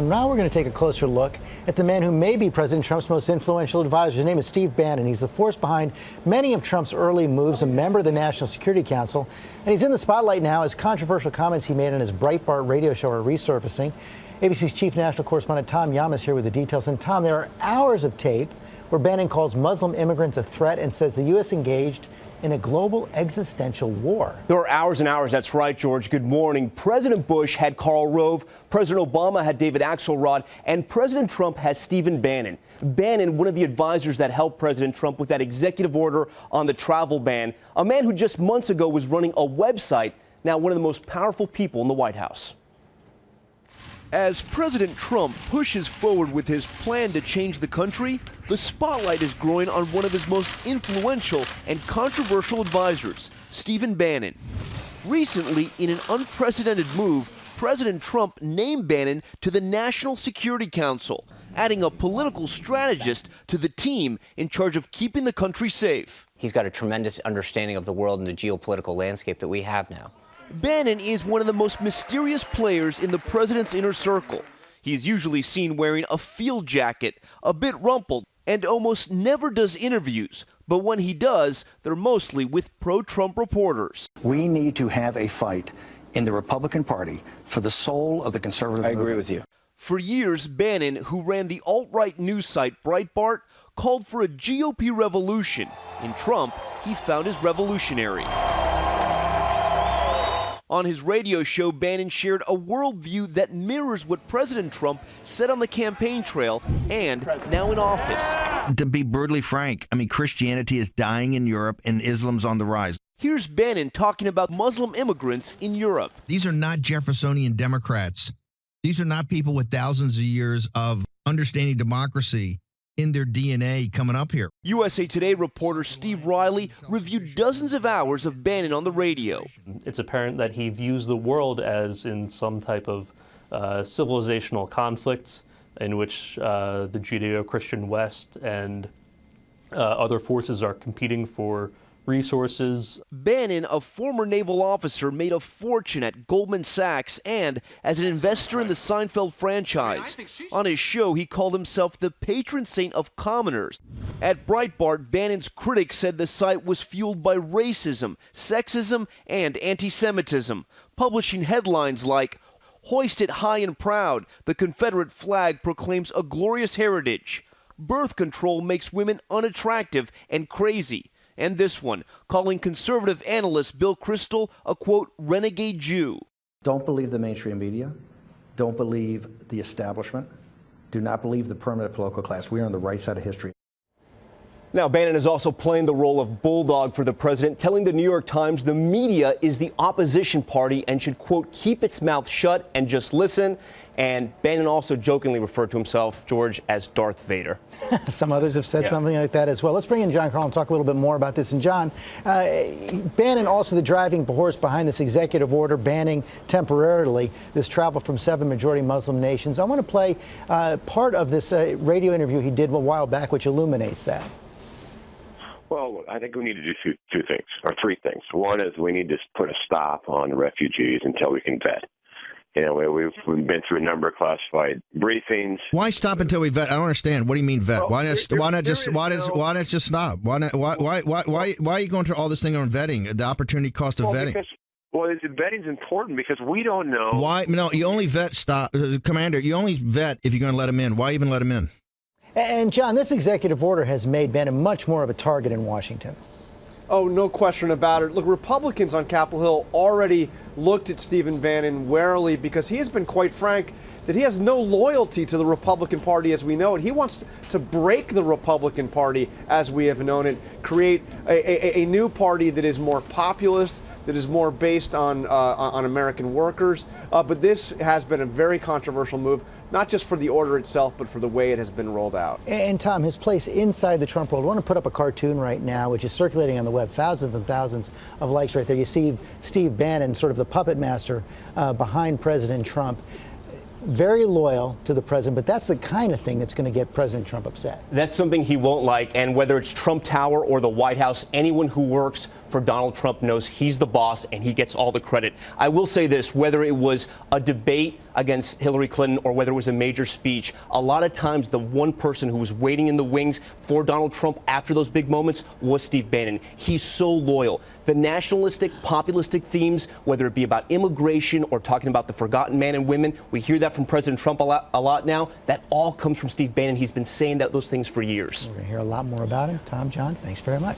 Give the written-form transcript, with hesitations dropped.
Now we're going to take a closer look at the man who may be President Trump's most influential advisor. His name is Steve Bannon. He's the force behind many of Trump's early moves, a member of the National Security Council. And he's in the spotlight now as controversial comments he made on his Breitbart radio show are resurfacing. ABC's chief national correspondent Tom Yam is here with the details. And Tom, there are hours of tape where Bannon calls Muslim immigrants a threat and says the U.S. engaged in a global existential war. There are hours and hours. That's right, George. Good morning. President Bush had Karl Rove, President Obama had David Axelrod, and President Trump has Stephen Bannon. Bannon, one of the advisors that helped President Trump with that executive order on the travel ban, a man who just months ago was running a website, now one of the most powerful people in the White House. As President Trump pushes forward with his plan to change the country, the spotlight is growing on one of his most influential and controversial advisors, Stephen Bannon. Recently, in an unprecedented move, President Trump named Bannon to the National Security Council, adding a political strategist to the team in charge of keeping the country safe. He's got a tremendous understanding of the world and the geopolitical landscape that we have now. Bannon is one of the most mysterious players in the president's inner circle. He's usually seen wearing a field jacket, a bit rumpled, and almost never does interviews. But when he does, they're mostly with pro-Trump reporters. We need to have a fight in the Republican Party for the soul of the conservative movement. I agree with you. For years, Bannon, who ran the alt-right news site Breitbart, called for a GOP revolution. In Trump, he found his revolutionary. On his radio show, Bannon shared a worldview that mirrors what President Trump said on the campaign trail and now in office. To be brutally frank, I mean, Christianity is dying in Europe and Islam's on the rise. Here's Bannon talking about Muslim immigrants in Europe. These are not Jeffersonian Democrats. These are not people with thousands of years of understanding democracy in their DNA coming up here. USA Today reporter Steve Riley reviewed dozens of hours of Bannon on the radio. It's apparent that he views the world as in some type of civilizational conflict in which the Judeo-Christian West and other forces are competing for resources. Bannon, a former naval officer, made a fortune at Goldman Sachs and as an investor in the Seinfeld franchise. On his show, he called himself the patron saint of commoners. At Breitbart, Bannon's critics said the site was fueled by racism, sexism, and anti-Semitism, publishing headlines like, "Hoist it high and proud, the Confederate flag proclaims a glorious heritage. Birth control makes women unattractive and crazy." And this one, calling conservative analyst Bill Kristol a, quote, renegade Jew. Don't believe the mainstream media. Don't believe the establishment. Do not believe the permanent political class. We are on the right side of history. Now, Bannon is also playing the role of bulldog for the president, telling the New York Times the media is the opposition party and should, quote, keep its mouth shut and just listen. And Bannon also jokingly referred to himself, George, as Darth Vader. Some others have said something like that as well. Let's bring in John Carl and talk a little bit more about this. And John, Bannon also the driving horse behind this executive order banning temporarily this travel from 7 majority Muslim nations. I want to play part of this radio interview he did a while back, which illuminates that. Well, I think we need to do two things, or three things. One is we need to put a stop on refugees until we can vet. You know, we've been through a number of classified briefings. Why stop until we vet? I don't understand. What do you mean vet? Why not just stop? Why are you going through all this thing on vetting? The opportunity cost of vetting. Vetting's important because we don't know. Why? No, you only vet. Commander. You only vet if you're going to let them in. Why even let them in? And John, this executive order has made Bannon much more of a target in Washington. Oh, no question about it. Look, Republicans on Capitol Hill already looked at Stephen Bannon warily because he has been quite frank that he has no loyalty to the Republican Party as we know it. He wants to break the Republican Party as we have known it, create a new party that is more populist, that is more based on American workers. But this has been a very controversial move, not just for the order itself, but for the way it has been rolled out. And Tom, his place inside the Trump world. I want to put up a cartoon right now, which is circulating on the web, thousands and thousands of likes right there. You see Steve Bannon, sort of the puppet master behind President Trump. Very loyal to the president, but that's the kind of thing that's going to get President Trump upset. That's something he won't like, and whether it's Trump Tower or the White House, anyone who works for Donald Trump knows he's the boss and he gets all the credit. I will say this, whether it was a debate against Hillary Clinton or whether it was a major speech, a lot of times the one person who was waiting in the wings for Donald Trump after those big moments was Steve Bannon. He's so loyal. The nationalistic, populistic themes, whether it be about immigration or talking about the forgotten man and women, we hear that from President Trump a lot now. That all comes from Steve Bannon. He's been saying those things for years. We're going to hear a lot more about him. Tom, John, thanks very much.